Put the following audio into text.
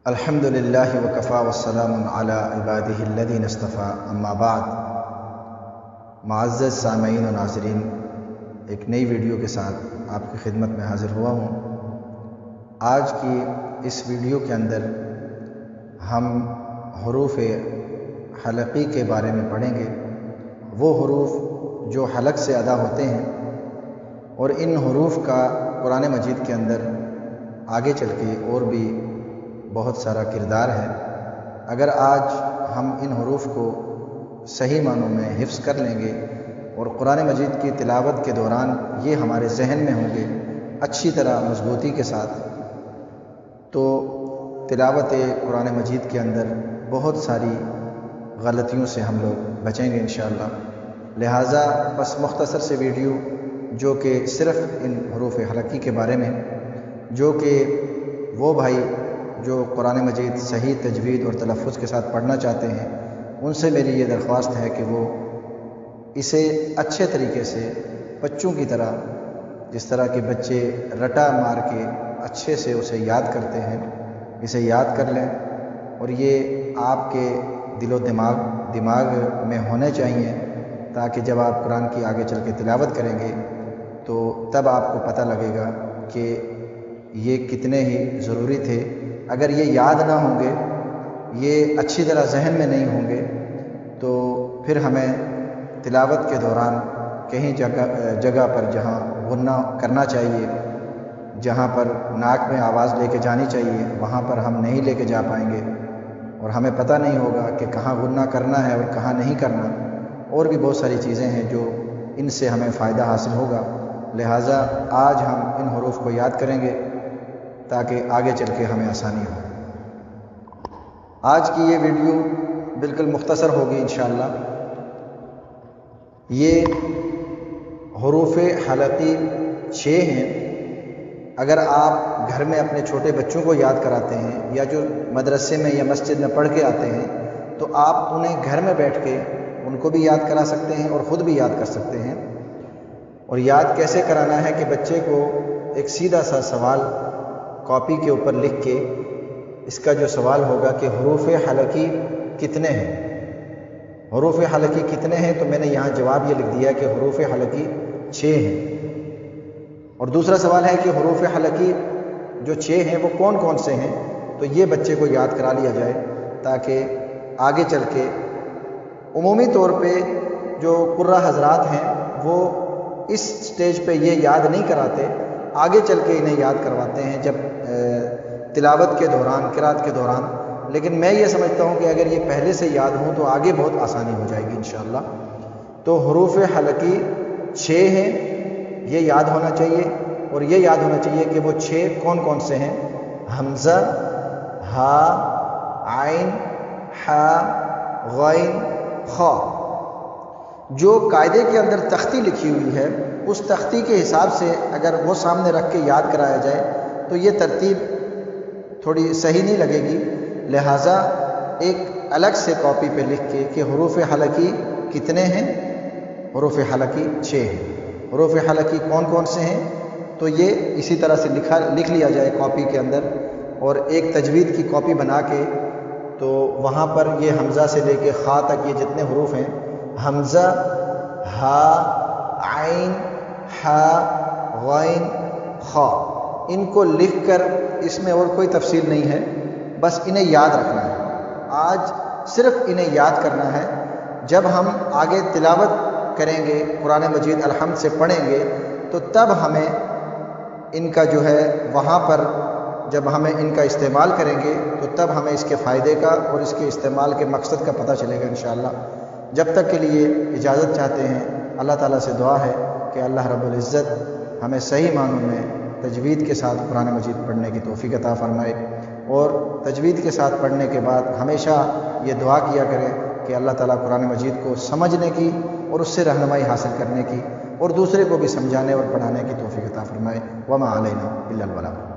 الحمدللہ وکفا والسلام علی عبادہ الذین اصطفیٰ اما بعد۔ معزز سامعین و ناظرین، ایک نئی ویڈیو کے ساتھ آپ کی خدمت میں حاضر ہوا ہوں۔ آج کی اس ویڈیو کے اندر ہم حروف حلقی کے بارے میں پڑھیں گے، وہ حروف جو حلق سے ادا ہوتے ہیں، اور ان حروف کا قرآن مجید کے اندر آگے چل کے اور بھی بہت سارا کردار ہے۔ اگر آج ہم ان حروف کو صحیح معنوں میں حفظ کر لیں گے اور قرآن مجید کی تلاوت کے دوران یہ ہمارے ذہن میں ہوں گے اچھی طرح مضبوطی کے ساتھ، تو تلاوت قرآن مجید کے اندر بہت ساری غلطیوں سے ہم لوگ بچیں گے انشاءاللہ۔ لہٰذا بس مختصر سے ویڈیو جو کہ صرف ان حروف حلقی کے بارے میں، جو کہ وہ بھائی جو قرآن مجید صحیح تجوید اور تلفظ کے ساتھ پڑھنا چاہتے ہیں، ان سے میری یہ درخواست ہے کہ وہ اسے اچھے طریقے سے بچوں کی طرح، جس طرح کہ بچے رٹا مار کے اچھے سے اسے یاد کرتے ہیں، اسے یاد کر لیں، اور یہ آپ کے دل و دماغ میں ہونے چاہیے، تاکہ جب آپ قرآن کی آگے چل کے تلاوت کریں گے تو تب آپ کو پتہ لگے گا کہ یہ کتنے ہی ضروری تھے۔ اگر یہ یاد نہ ہوں گے، یہ اچھی طرح ذہن میں نہیں ہوں گے، تو پھر ہمیں تلاوت کے دوران کہیں جگہ پر جہاں غنہ کرنا چاہیے، جہاں پر ناک میں آواز لے کے جانی چاہیے، وہاں پر ہم نہیں لے کے جا پائیں گے، اور ہمیں پتہ نہیں ہوگا کہ کہاں غنہ کرنا ہے اور کہاں نہیں کرنا۔ اور بھی بہت ساری چیزیں ہیں جو ان سے ہمیں فائدہ حاصل ہوگا۔ لہٰذا آج ہم ان حروف کو یاد کریں گے تاکہ آگے چل کے ہمیں آسانی ہو۔ آج کی یہ ویڈیو بالکل مختصر ہوگی انشاءاللہ۔ یہ حروف حلقی 6 ہیں۔ اگر آپ گھر میں اپنے چھوٹے بچوں کو یاد کراتے ہیں، یا جو مدرسے میں یا مسجد میں پڑھ کے آتے ہیں، تو آپ انہیں گھر میں بیٹھ کے ان کو بھی یاد کرا سکتے ہیں اور خود بھی یاد کر سکتے ہیں۔ اور یاد کیسے کرانا ہے کہ بچے کو ایک سیدھا سا سوال کاپی کے اوپر لکھ کے، اس کا جو سوال ہوگا کہ حروف حلقی کتنے ہیں، حروف حلقی کتنے ہیں، تو میں نے یہاں جواب یہ لکھ دیا کہ حروف حلقی 6 ہیں۔ اور دوسرا سوال ہے کہ حروف حلقی جو 6 ہیں وہ کون کون سے ہیں، تو یہ بچے کو یاد کرا لیا جائے، تاکہ آگے چل کے عمومی طور پہ جو قرہ حضرات ہیں وہ اس سٹیج پہ یہ یاد نہیں کراتے، آگے چل کے انہیں یاد کرواتے ہیں جب تلاوت کے دوران، قرات کے دوران۔ لیکن میں یہ سمجھتا ہوں کہ اگر یہ پہلے سے یاد ہوں تو آگے بہت آسانی ہو جائے گی انشاءاللہ۔ تو حروف حلقی 6 ہیں، یہ یاد ہونا چاہیے، اور یہ یاد ہونا چاہیے کہ وہ 6 کون کون سے ہیں۔ حمزہ، ہا، عین، حا، غین، خا۔ جو قاعدے کے اندر تختی لکھی ہوئی ہے، اس تختی کے حساب سے اگر وہ سامنے رکھ کے یاد کرایا جائے تو یہ ترتیب تھوڑی صحیح نہیں لگے گی۔ لہٰذا ایک الگ سے کاپی پہ لکھ کے کہ حروف حلقی کتنے ہیں، حروف حلقی 6 ہیں۔ حروف حلقی کون کون سے ہیں، تو یہ اسی طرح سے لکھ لیا جائے کاپی کے اندر، اور ایک تجوید کی کاپی بنا کے، تو وہاں پر یہ حمزہ سے لے کے خا تک یہ جتنے حروف ہیں، حمزہ، ہا، عین، حا، غین، خا، ان کو لکھ کر، اس میں اور کوئی تفصیل نہیں ہے، بس انہیں یاد رکھنا ہے۔ آج صرف انہیں یاد کرنا ہے۔ جب ہم آگے تلاوت کریں گے، قرآن مجید الحمد سے پڑھیں گے، تو تب ہمیں ان کا جو ہے وہاں پر جب ہمیں ان کا استعمال کریں گے تو تب ہمیں اس کے فائدے کا اور اس کے استعمال کے مقصد کا پتہ چلے گا انشاءاللہ۔ جب تک کے لیے اجازت چاہتے ہیں، اللہ تعالیٰ سے دعا ہے کہ اللہ رب العزت ہمیں صحیح معنوں میں تجوید کے ساتھ قرآن مجید پڑھنے کی توفیق عطا فرمائے، اور تجوید کے ساتھ پڑھنے کے بعد ہمیشہ یہ دعا کیا کریں کہ اللہ تعالیٰ قرآن مجید کو سمجھنے کی اور اس سے رہنمائی حاصل کرنے کی اور دوسرے کو بھی سمجھانے اور پڑھانے کی توفیق عطا فرمائے۔ وما علینا الا البلاغ۔